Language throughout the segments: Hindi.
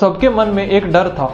सबके मन में एक डर था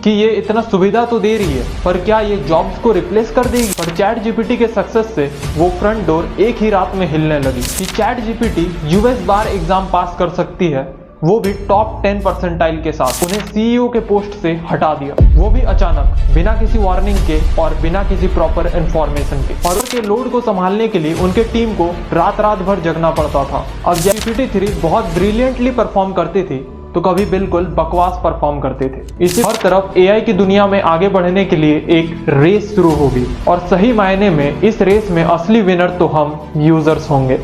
कि ये इतना सुविधा तो दे रही है, पर क्या ये जॉब्स को रिप्लेस कर देगी। पर चैट जीपीटी के सक्सेस से वो फ्रंट डोर एक ही रात में हिलने लगी कि चैट जीपीटी यूएस बार एग्जाम पास कर सकती है, वो भी टॉप 10 परसेंटाइल के साथ। उन्हें सीईओ के पोस्ट से हटा दिया, वो भी अचानक, बिना किसी वार्निंग के और बिना किसी प्रॉपर इंफॉर्मेशन के। और उनके लोड को संभालने के लिए उनके टीम को रात रात भर जगना पड़ता था। अब GPT-3 बहुत ब्रिलियंटली परफॉर्म करती थी तो कभी बिल्कुल बकवास परफॉर्म करते थे। इसी हर तरफ एआई की दुनिया में आगे बढ़ने के लिए एक रेस शुरू होगी और सही मायने में इस रेस में असली विनर तो हम यूजर्स होंगे।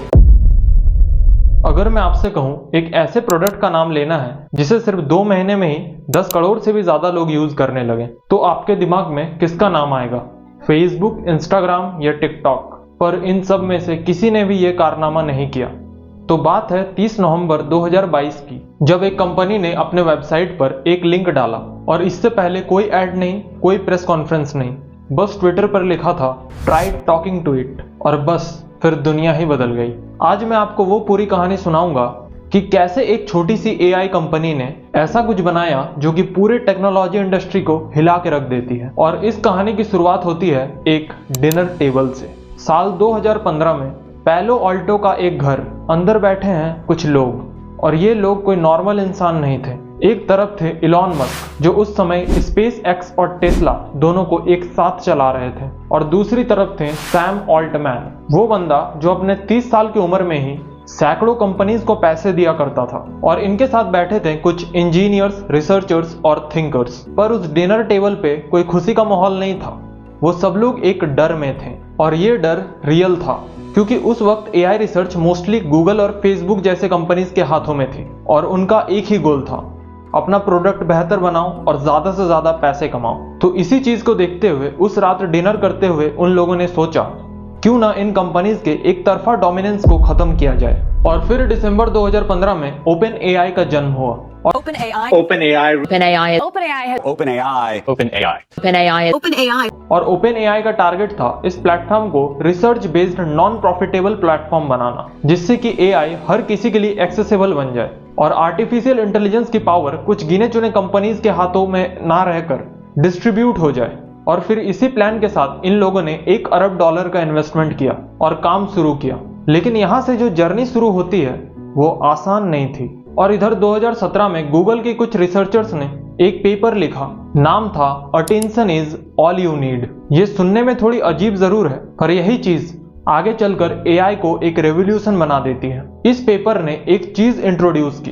अगर मैं आपसे कहूं एक ऐसे प्रोडक्ट का नाम लेना है जिसे सिर्फ 2 महीने में ही 10 करोड़ से भी ज्यादा लोग यूज करने लगे, तो आपके दिमाग में किसका नाम आएगा? फेसबुक, इंस्टाग्राम या टिकटॉक? पर इन सब में से किसी ने भी ये कारनामा नहीं किया। तो बात है 30 नवंबर 2022 की, जब एक कंपनी ने अपने वेबसाइट पर एक लिंक डाला और इससे पहले कोई ऐड नहीं, कोई प्रेस कॉन्फ्रेंस नहीं, बस ट्विटर पर लिखा था ट्राई टॉकिंग टू इट, और बस फिर दुनिया ही बदल गई। आज मैं आपको वो पूरी कहानी सुनाऊंगा कि कैसे एक छोटी सी एआई कंपनी ने ऐसा कुछ बनाया जो कि पूरे टेक्नोलॉजी इंडस्ट्री को हिला के रख देती है। और इस कहानी की शुरुआत होती है एक डिनर टेबल से। साल 2015 में पैलो ऑल्टो का एक घर, अंदर बैठे हैं कुछ लोग, और ये लोग कोई नॉर्मल इंसान नहीं थे। एक तरफ थे इलॉन मस्क, जो उस समय स्पेस एक्स और टेस्ला दोनों को एक साथ चला रहे थे, और दूसरी तरफ थे सैम ऑल्टमैन, वो बंदा जो अपने 30 साल की उम्र में ही सैकड़ों कंपनीज को पैसे दिया करता था। और इनके साथ बैठे थे कुछ इंजीनियर्स, रिसर्चर्स और थिंकर्स। पर उस डिनर टेबल पे कोई खुशी का माहौल नहीं था। वो सब लोग एक डर में थे, और ये डर रियल था, क्योंकि उस वक्त एआई रिसर्च मोस्टली गूगल और फेसबुक जैसे कंपनीज के हाथों में थी, और उनका एक ही गोल था, अपना प्रोडक्ट बेहतर बनाओ और ज्यादा से ज्यादा पैसे कमाओ। तो इसी चीज को देखते हुए उस रात डिनर करते हुए उन लोगों ने सोचा क्यों ना इन कंपनीज के एक तरफा डोमिनेंस को खत्म किया जाए। और फिर दिसंबर 2015 में ओपन एआई का जन्म हुआ। और ओपन एआई का टारगेट था इस प्लेटफॉर्म को research based non profitable platform बनाना, जिससे कि एआई हर किसी के लिए एक्सेसिबल बन जाए और आर्टिफिशियल इंटेलिजेंस की पावर कुछ गिने चुने कंपनीज के हाथों में ना रहकर डिस्ट्रीब्यूट हो जाए। और फिर इसी प्लान के साथ इन लोगों ने $1 अरब का इन्वेस्टमेंट किया और काम शुरू किया। लेकिन यहाँ से जो जर्नी शुरू होती है वो आसान नहीं थी। और इधर 2017 में गूगल के कुछ रिसर्चर्स ने एक पेपर लिखा, नाम था attention is all you need. ये सुनने में थोड़ी अजीब जरूर है, पर यही चीज आगे चलकर एआई को एक रेवोल्यूशन बना देती है। इस पेपर ने एक चीज इंट्रोड्यूस की,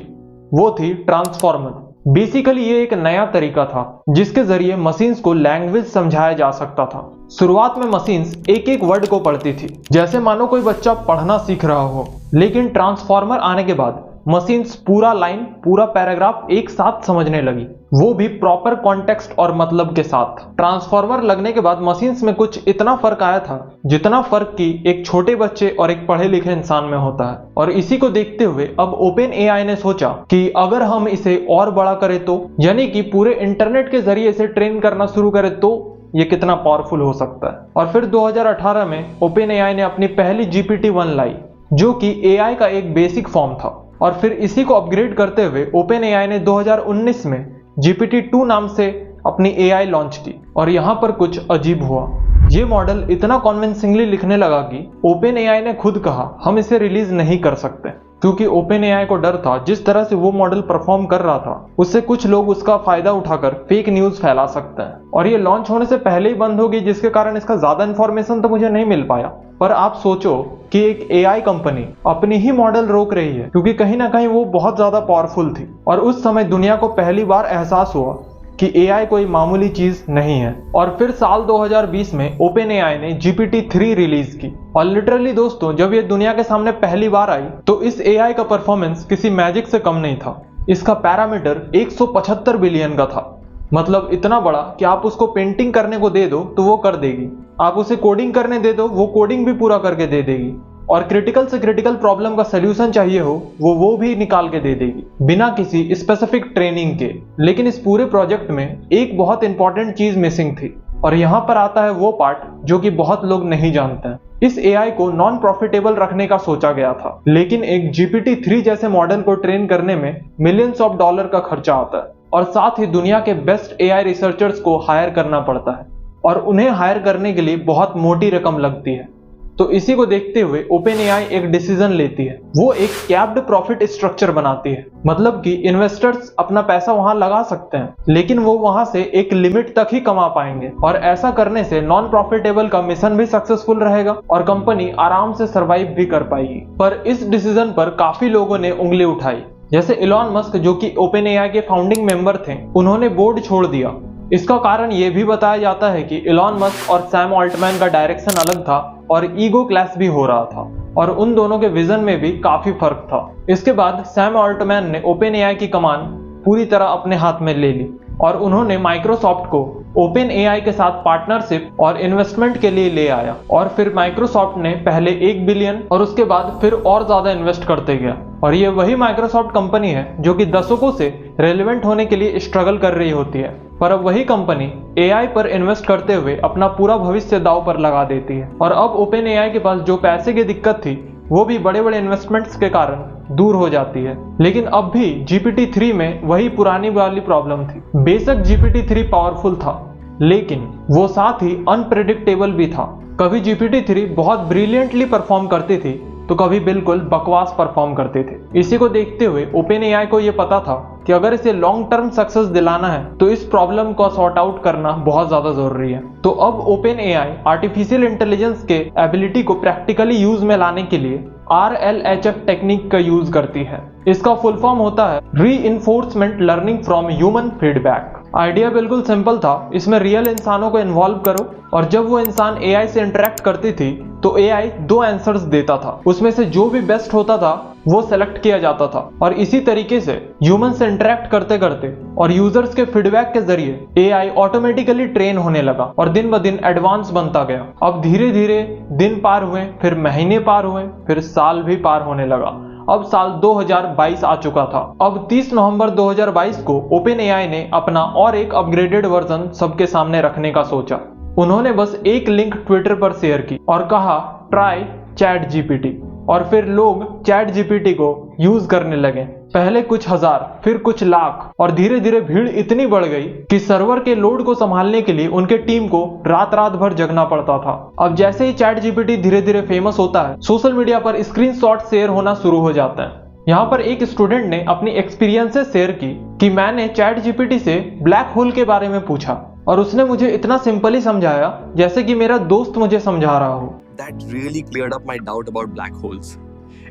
वो थी ट्रांसफॉर्मर। बेसिकली ये एक नया तरीका था जिसके जरिए मशीन्स को लैंग्वेज समझाया जा सकता था। शुरुआत में मशीन्स एक एक वर्ड को पढ़ती थी, जैसे मानो कोई बच्चा पढ़ना सीख रहा हो। लेकिन ट्रांसफॉर्मर आने के बाद मशीन्स पूरा लाइन, पूरा पैराग्राफ एक साथ समझने लगी, वो भी प्रॉपर कॉन्टेक्स्ट और मतलब के साथ। ट्रांसफॉर्मर लगने के बाद मशीन्स में कुछ इतना फर्क आया था जितना फर्क की एक छोटे बच्चे और एक पढ़े लिखे इंसान में होता है। और इसी को देखते हुए अब ओपन एआई ने सोचा कि अगर हम इसे और बड़ा करें तो, यानी कि पूरे इंटरनेट के जरिए इसे ट्रेन करना शुरू करें तो ये कितना पावरफुल हो सकता है। और फिर 2018 में ओपन एआई ने अपनी पहली GPT-1 लाई, जो कि एआई का एक बेसिक फॉर्म था। और फिर इसी को अपग्रेड करते हुए ओपन एआई ने 2019 में GPT-2 नाम से अपनी एआई लॉन्च की। और यहाँ पर कुछ अजीब हुआ, ये मॉडल इतना कॉन्विंसिंगली लिखने लगा कि ओपन एआई ने खुद कहा हम इसे रिलीज नहीं कर सकते, क्योंकि ओपन एआई को डर था जिस तरह से वो मॉडल परफॉर्म कर रहा था उससे कुछ लोग उसका फायदा उठाकर फेक न्यूज फैला सकते हैं। और ये लॉन्च होने से पहले ही बंद होगी, जिसके कारण इसका ज्यादा इंफॉर्मेशन तो मुझे नहीं मिल पाया। पर आप सोचो कि एक एआई कंपनी अपनी ही मॉडल रोक रही है क्योंकि कहीं ना कहीं वो बहुत ज्यादा पावरफुल थी। और उस समय दुनिया को पहली बार एहसास हुआ कि एआई कोई मामूली चीज नहीं है। और फिर साल 2020 में ओपन एआई ने GPT-3 रिलीज की। और लिटरली दोस्तों, जब ये दुनिया के सामने पहली बार आई तो इस एआई का परफॉर्मेंस किसी मैजिक से कम नहीं था। इसका पैरामीटर 175 बिलियन का था, मतलब इतना बड़ा कि आप उसको पेंटिंग करने को दे दो तो वो कर देगी, आप उसे कोडिंग करने दे दो वो कोडिंग भी पूरा करके दे देगी, और क्रिटिकल से क्रिटिकल प्रॉब्लम का सलूशन चाहिए हो वो भी निकाल के दे देगी बिना किसी स्पेसिफिक ट्रेनिंग के। लेकिन इस पूरे प्रोजेक्ट में एक बहुत इंपॉर्टेंट चीज मिसिंग थी, और यहाँ पर आता है वो पार्ट जो कि बहुत लोग नहीं जानते हैं। इस एआई को नॉन प्रॉफिटेबल रखने का सोचा गया था, लेकिन एक GPT-3 जैसे मॉडल को ट्रेन करने में मिलियंस ऑफ डॉलर का खर्चा आता है। और साथ ही दुनिया के बेस्ट एआई रिसर्चर्स को हायर करना पड़ता है और उन्हें हायर करने के लिए बहुत मोटी रकम लगती है। तो इसी को देखते हुए ओपन एआई एक डिसीजन लेती है। वो एक कैप्ड प्रॉफिट स्ट्रक्चर बनाती है, मतलब कि इन्वेस्टर्स अपना पैसा वहां लगा सकते हैं लेकिन वो वहां से एक लिमिट तक ही कमा पाएंगे और ऐसा करने से नॉन प्रॉफिटेबल का मिशन भी सक्सेसफुल रहेगा और कंपनी आराम से सर्वाइव भी कर पाएगी। पर इस डिसीजन पर काफी लोगों ने उंगली उठाई, जैसे इलॉन मस्क जो कि ओपन एआई के फाउंडिंग मेंबर थे, उन्होंने बोर्ड छोड़ दिया। इसका कारण यह भी बताया जाता है कि इलॉन मस्क और सैम ऑल्टमैन का डायरेक्शन अलग था और ईगो क्लैश भी हो रहा था और उन दोनों के विजन में भी काफी फर्क था। इसके बाद सैम ऑल्टमैन ने ओपन एआई की कमान पूरी तरह अपने हाथ में ले ली और उन्होंने माइक्रोसॉफ्ट को ओपन एआई के साथ पार्टनरशिप और इन्वेस्टमेंट के लिए ले आया और फिर माइक्रोसॉफ्ट ने पहले 1 बिलियन और उसके बाद फिर और ज्यादा इन्वेस्ट करते गया और ये वही माइक्रोसॉफ्ट कंपनी है जो कि दशकों से रेलेवेंट होने के लिए स्ट्रगल कर रही होती है, पर अब वही कंपनी एआई पर इन्वेस्ट करते हुए अपना पूरा भविष्य दांव पर लगा देती है और अब ओपन एआई के पास जो पैसे की दिक्कत थी वो भी बड़े बड़े इन्वेस्टमेंट्स के कारण दूर हो जाती है। लेकिन अब भी GPT-3 में वही पुरानी वाली प्रॉब्लम थी। बेशक GPT-3 पावरफुल था लेकिन वो साथ ही अनप्रेडिक्टेबल भी था। कभी GPT-3 बहुत ब्रिलियंटली परफॉर्म करती थी तो कभी बिल्कुल बकवास परफॉर्म करते थे। इसी को देखते हुए ओपन एआई को ये पता था कि अगर इसे लॉन्ग टर्म सक्सेस दिलाना है तो इस प्रॉब्लम को सॉर्ट आउट करना बहुत ज्यादा जरूरी है। तो अब ओपन एआई आर्टिफिशियल इंटेलिजेंस के एबिलिटी को प्रैक्टिकली यूज में लाने के लिए RLHF टेक्निक का यूज करती है। इसका फुल फॉर्म होता है reinforcement learning from human feedback. Idea बिल्कुल सिंपल था, इसमें रियल इंसानों को इन्वॉल्व करो और जब वो इंसान एआई से इंटरेक्ट करती थी तो एआई 2 आंसर्स देता था, उसमें से जो भी बेस्ट होता था वो सेलेक्ट किया जाता था और इसी तरीके से ह्यूमन से इंटरेक्ट करते करते और यूजर्स के फीडबैक के जरिए एआई ऑटोमेटिकली ट्रेन होने लगा और दिन ब दिन एडवांस बनता गया। अब धीरे धीरे दिन पार हुए, फिर महीने पार हुए, फिर साल भी पार होने लगा। अब साल 2022 आ चुका था। अब 30 नवंबर 2022 को ओपन एआई ने अपना और एक अपग्रेडेड वर्जन सबके सामने रखने का सोचा। उन्होंने बस एक लिंक ट्विटर पर शेयर की और कहा ट्राई चैट जीपीटी और फिर लोग चैट जीपीटी को यूज करने लगे। पहले कुछ हजार, फिर कुछ लाख और धीरे धीरे भीड़ इतनी बढ़ गई कि सर्वर के लोड को संभालने के लिए उनके टीम को रात रात भर जगना पड़ता था। अब जैसे ही चैट जीपीटी धीरे धीरे फेमस होता है, सोशल मीडिया पर स्क्रीनशॉट शेयर होना शुरू हो जाता है। यहाँ पर एक स्टूडेंट ने अपनी एक्सपीरियंसेस शेयर की कि मैंने चैट जीपीटी से ब्लैक होल के बारे में पूछा और उसने मुझे इतना सिंपली समझाया जैसे कि मेरा दोस्त मुझे समझा रहा हो। That really cleared up my doubt about black holes.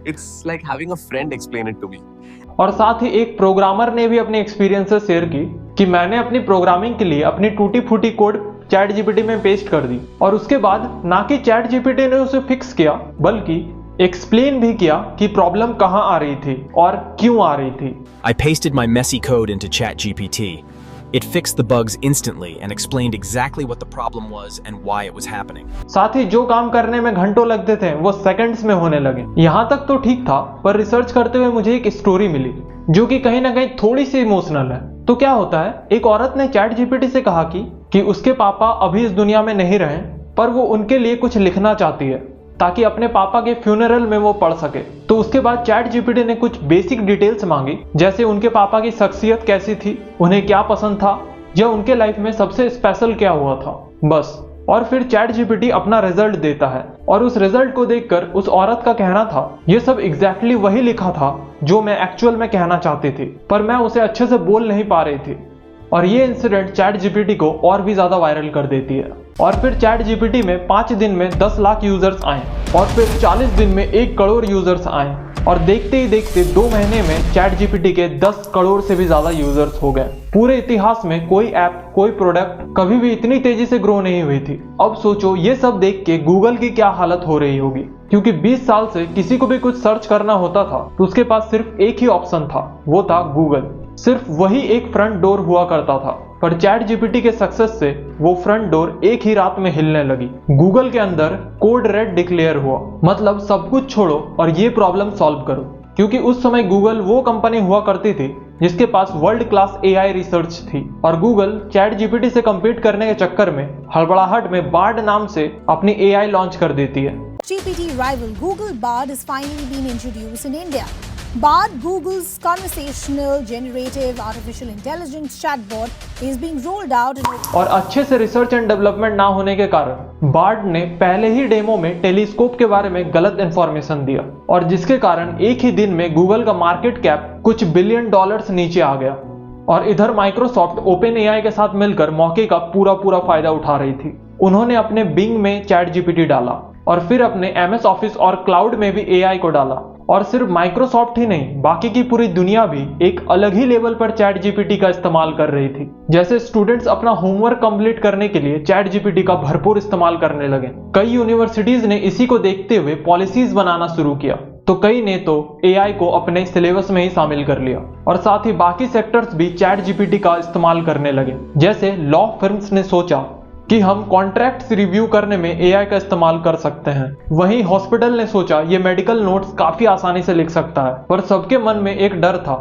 It's like having a friend explain it to me. और साथ ही एक प्रोग्रामर ने भी अपनी एक्सपीरियंसेस शेयर की कि मैंने अपनी प्रोग्रामिंग के लिए अपनी टूटी फूटी कोड चैट जीपीटी में पेस्ट कर दी और उसके बाद ना कि चैट जीपीटी ने उसे फिक्स किया बल्कि एक्सप्लेन भी किया कि प्रॉब्लम कहाँ आ रही थी और क्यों आ रही थी। I pasted my messy code into ChatGPT. It fixed the bugs instantly and explained exactly what the problem was and why it was happening. साथ ही जो काम करने में घंटों लगते थे वो सेकंड्स में होने लगे। यहाँ तक तो ठीक था, पर रिसर्च करते हुए मुझे एक स्टोरी मिली जो कि कहीं ना कहीं थोड़ी सी इमोशनल है। तो क्या होता है, एक औरत ने चैट जीपीटी से कहा कि उसके पापा अभी इस दुनिया में नहीं रहे, पर वो उनके लिए कुछ लिखना चाहती है ताकि अपने पापा के फ्यूनरल में वो पढ़ सके। तो उसके बाद चैट जीपीटी ने कुछ बेसिक डिटेल्स मांगी, जैसे उनके पापा की शख्सियत कैसी थी, उन्हें क्या पसंद था या उनके लाइफ में सबसे स्पेशल क्या हुआ था, बस। और फिर चैट जीपीटी अपना रिजल्ट देता है और उस रिजल्ट को देखकर उस औरत का कहना था ये सब एग्जैक्टली वही लिखा था जो मैं एक्चुअल में कहना चाहती थी, पर मैं उसे अच्छे से बोल नहीं पा रही थी। और ये इंसिडेंट चैट जीपीटी को और भी ज्यादा वायरल कर देती है। और फिर चैट जीपीटी में 5 दिन में 10 लाख यूजर्स आए और फिर 40 दिन में 1 करोड़ यूजर्स आए और देखते ही देखते 2 महीने में चैट जीपीटी के 10 करोड़ से भी ज्यादा यूजर्स हो गए। पूरे इतिहास में कोई ऐप, कोई प्रोडक्ट कभी भी इतनी तेजी से ग्रो नहीं हुई थी। अब सोचो ये सब देख के गूगल की क्या हालत हो रही होगी, क्योंकि 20 साल से किसी को भी कुछ सर्च करना होता था तो उसके पास सिर्फ एक ही ऑप्शन था, वो था गूगल। सिर्फ वही एक फ्रंट डोर हुआ करता था, पर चैट जीपीटी के सक्सेस से वो फ्रंट डोर एक ही रात में हिलने लगी। गूगल के अंदर कोड रेड डिक्लेयर हुआ, मतलब सब कुछ छोड़ो और ये प्रॉब्लम सॉल्व करो, क्योंकि उस समय गूगल वो कंपनी हुआ करती थी जिसके पास वर्ल्ड क्लास एआई रिसर्च थी और गूगल चैट जीपीटी से कम्पीट करने के चक्कर में हड़बड़ाहट में बार्ड नाम से अपनी एआई लॉन्च कर देती है। GPT rival Google Bard has finally been introduced in India. Bard, Google's conversational generative artificial intelligence chatbot is being rolled out in और अच्छे से रिसर्च एंड डेवलपमेंट ना होने के कारण बार्ड ने पहले ही डेमो में टेलीस्कोप के बारे में गलत इंफॉर्मेशन दिया और जिसके कारण एक ही दिन में गूगल का मार्केट कैप कुछ बिलियन डॉलर्स नीचे आ गया। और इधर माइक्रोसॉफ्ट ओपन एआई के साथ मिलकर मौके का पूरा फायदा उठा रही थी। उन्होंने अपने बिंग में चैट जीपीटी डाला और फिर अपने एमएस ऑफिस और क्लाउड में भी एआई को डाला। और सिर्फ माइक्रोसॉफ्ट ही नहीं, बाकी की पूरी दुनिया भी एक अलग ही लेवल पर चैट जीपीटी का इस्तेमाल कर रही थी। जैसे स्टूडेंट्स अपना होमवर्क कंप्लीट करने के लिए चैट जीपीटी का भरपूर इस्तेमाल करने लगे। कई यूनिवर्सिटीज ने इसी को देखते हुए पॉलिसीज बनाना शुरू किया, तो कई ने तो एआई को अपने सिलेबस में ही शामिल कर लिया और साथ ही बाकी सेक्टर्स भी चैट जीपीटी का इस्तेमाल करने लगे। जैसे लॉ फर्म्स ने सोचा कि हम कॉन्ट्रैक्ट्स रिव्यू करने में एआई का इस्तेमाल कर सकते हैं। वहीं हॉस्पिटल ने सोचा ये मेडिकल नोट्स काफी आसानी से लिख सकता है। पर सबके मन में एक डर था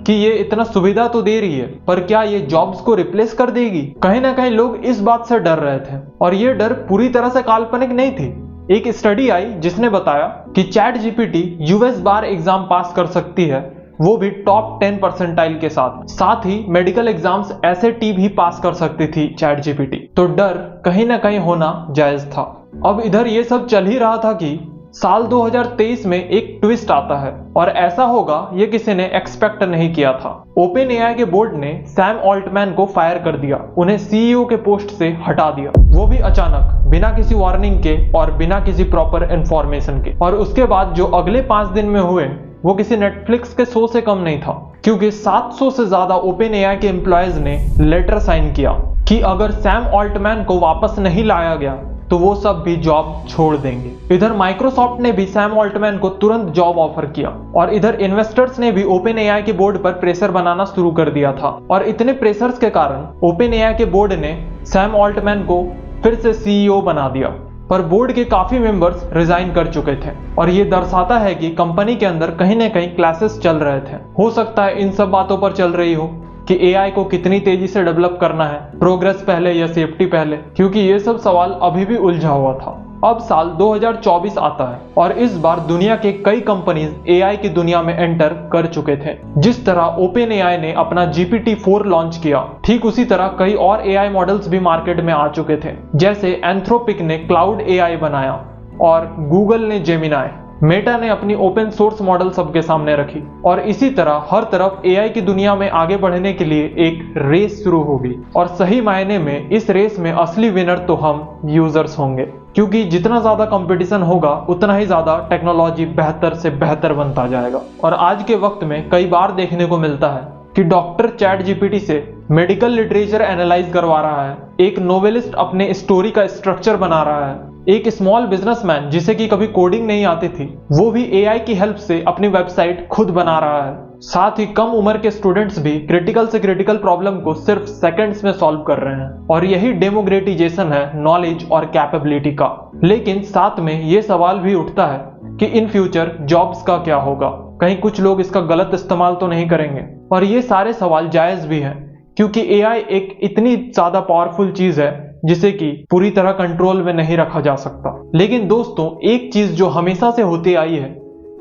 कि ये इतना सुविधा तो दे रही है, पर क्या ये जॉब्स को रिप्लेस कर देगी? कहीं ना कहीं लोग इस बात से डर रहे थे और ये डर पूरी तरह से काल्पनिक नहीं थी। एक स्टडी आई जिसने बताया कि चैट जीपीटी यूएस बार एग्जाम पास कर सकती है, वो भी टॉप 10 परसेंटाइल के साथ ही मेडिकल एग्जाम्स SAT भी पास कर सकती थी चैट जीपीटी। तो डर कहीं ना कहीं होना जायज था। अब इधर ये सब चल ही रहा था कि साल 2023 में एक ट्विस्ट आता है और ऐसा होगा ये किसी ने एक्सपेक्ट नहीं किया था। ओपन एआई के बोर्ड ने सैम ऑल्टमैन को फायर कर दिया, उन्हें CEO के पोस्ट से हटा दिया, वो भी अचानक, बिना किसी वार्निंग के और बिना किसी प्रॉपर इंफॉर्मेशन के। और उसके बाद जो अगले 5 दिन में हुए वो किसी नेटफ्लिक्स के शो से कम नहीं था, क्योंकि 700 से ज्यादा ओपन एआई के एम्प्लॉयज ने लेटर साइन किया कि अगर सैम ऑल्टमैन को वापस नहीं लाया गया तो वो सब भी जॉब छोड़ देंगे। इधर माइक्रोसॉफ्ट ने भी सैम ऑल्टमैन को तुरंत जॉब ऑफर किया और इधर इन्वेस्टर्स ने भी ओपन एआई के बोर्ड पर प्रेशर बनाना शुरू कर दिया था। और इतने प्रेशर्स के कारण ओपन एआई के बोर्ड ने सैम ऑल्टमैन को फिर से CEO बना दिया। पर बोर्ड के काफी मेंबर्स रिजाइन कर चुके थे और ये दर्शाता है कि कंपनी के अंदर कहीं ना कहीं क्लासेस चल रहे थे। हो सकता है इन सब बातों पर चल रही हो कि एआई को कितनी तेजी से डेवलप करना है, प्रोग्रेस पहले या सेफ्टी पहले, क्योंकि ये सब सवाल अभी भी उलझा हुआ था। अब साल 2024 आता है और इस बार दुनिया के कई कंपनीज एआई की दुनिया में एंटर कर चुके थे। जिस तरह ओपन एआई ने अपना GPT-4 लॉन्च किया, ठीक उसी तरह कई और एआई मॉडल्स भी मार्केट में आ चुके थे। जैसे एंथ्रोपिक ने क्लाउड एआई बनाया और गूगल ने जेमिनाई, मेटा ने अपनी ओपन सोर्स मॉडल सबके सामने रखी और इसी तरह हर तरफ एआई की दुनिया में आगे बढ़ने के लिए एक रेस शुरू होगी। और सही मायने में इस रेस में असली विनर तो हम यूजर्स होंगे, क्योंकि जितना ज्यादा कंपटीशन होगा उतना ही ज्यादा टेक्नोलॉजी बेहतर से बेहतर बनता जाएगा। और आज के वक्त में कई बार देखने को मिलता है कि डॉक्टर चैट जीपीटी से मेडिकल लिटरेचर एनालाइज करवा रहा है, एक नोवेलिस्ट अपने स्टोरी का स्ट्रक्चर बना रहा है, एक स्मॉल बिजनेसमैन जिसे कि कभी कोडिंग नहीं आती थी वो भी एआई की हेल्प से अपनी वेबसाइट खुद बना रहा है। साथ ही कम उम्र के स्टूडेंट्स भी क्रिटिकल से क्रिटिकल प्रॉब्लम को सिर्फ सेकंड्स में सॉल्व कर रहे हैं। और यही डेमोक्रेटाइजेशन है नॉलेज और कैपेबिलिटी का। लेकिन साथ में ये सवाल भी उठता है कि इन फ्यूचर जॉब्स का क्या होगा, कहीं कुछ लोग इसका गलत इस्तेमाल तो नहीं करेंगे। और ये सारे सवाल जायज भी हैं, क्योंकि एआई एक इतनी ज्यादा पावरफुल चीज है जिसे कि पूरी तरह कंट्रोल में नहीं रखा जा सकता। लेकिन दोस्तों, एक चीज जो हमेशा से होती आई है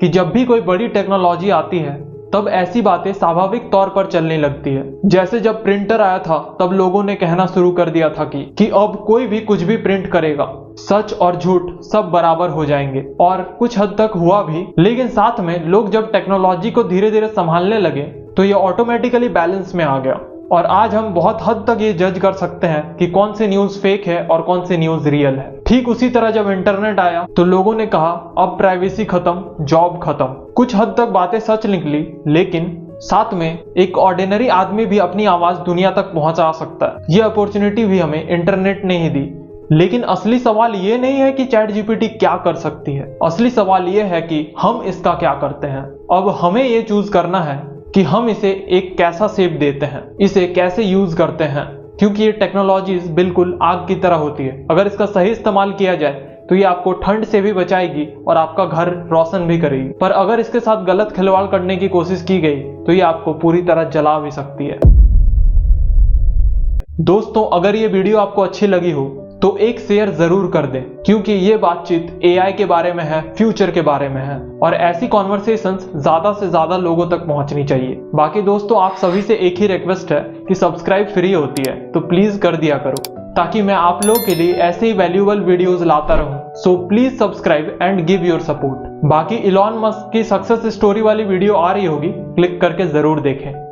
कि जब भी कोई बड़ी टेक्नोलॉजी आती है तब ऐसी बातें स्वाभाविक तौर पर चलने लगती है। जैसे जब प्रिंटर आया था तब लोगों ने कहना शुरू कर दिया था कि अब कोई भी कुछ भी प्रिंट करेगा, सच और झूठ सब बराबर हो जाएंगे, और कुछ हद तक हुआ भी। लेकिन साथ में लोग जब टेक्नोलॉजी को धीरे धीरे संभालने लगे तो ये ऑटोमेटिकली बैलेंस में आ गया। और आज हम बहुत हद तक ये जज कर सकते हैं कि कौन सी न्यूज फेक है और कौन सी न्यूज रियल है। ठीक उसी तरह जब इंटरनेट आया तो लोगों ने कहा अब प्राइवेसी खत्म, जॉब खत्म। कुछ हद तक बातें सच निकली, लेकिन साथ में एक ऑर्डिनरी आदमी भी अपनी आवाज दुनिया तक पहुंचा सकता है। ये अपॉर्चुनिटी भी हमें इंटरनेट ने ही दी। लेकिन असली सवाल ये नहीं है कि चैट जीपीटी क्या कर सकती है, असली सवाल ये है कि हम इसका क्या करते हैं। अब हमें ये चूज करना है कि हम इसे एक कैसा शेप देते हैं, इसे कैसे यूज करते हैं, क्योंकि ये टेक्नोलॉजीज बिल्कुल आग की तरह होती है। अगर इसका सही इस्तेमाल किया जाए तो ये आपको ठंड से भी बचाएगी और आपका घर रोशन भी करेगी। पर अगर इसके साथ गलत खिलवाड़ करने की कोशिश की गई तो ये आपको पूरी तरह जला भी सकती है। दोस्तों, अगर ये वीडियो आपको अच्छी लगी हो तो एक शेयर जरूर कर दें, क्योंकि ये बातचीत एआई के बारे में है, फ्यूचर के बारे में है और ऐसी कॉन्वर्सेशंस ज्यादा से ज्यादा लोगों तक पहुंचनी चाहिए। बाकी दोस्तों, आप सभी से एक ही रिक्वेस्ट है कि सब्सक्राइब फ्री होती है तो प्लीज कर दिया करो, ताकि मैं आप लोगों के लिए ऐसे ही वैल्यूएबल वीडियोस लाता रहूं। So please subscribe and give your support. बाकी इलॉन मस्क की सक्सेस स्टोरी वाली वीडियो आ रही होगी, क्लिक करके जरूर देखें।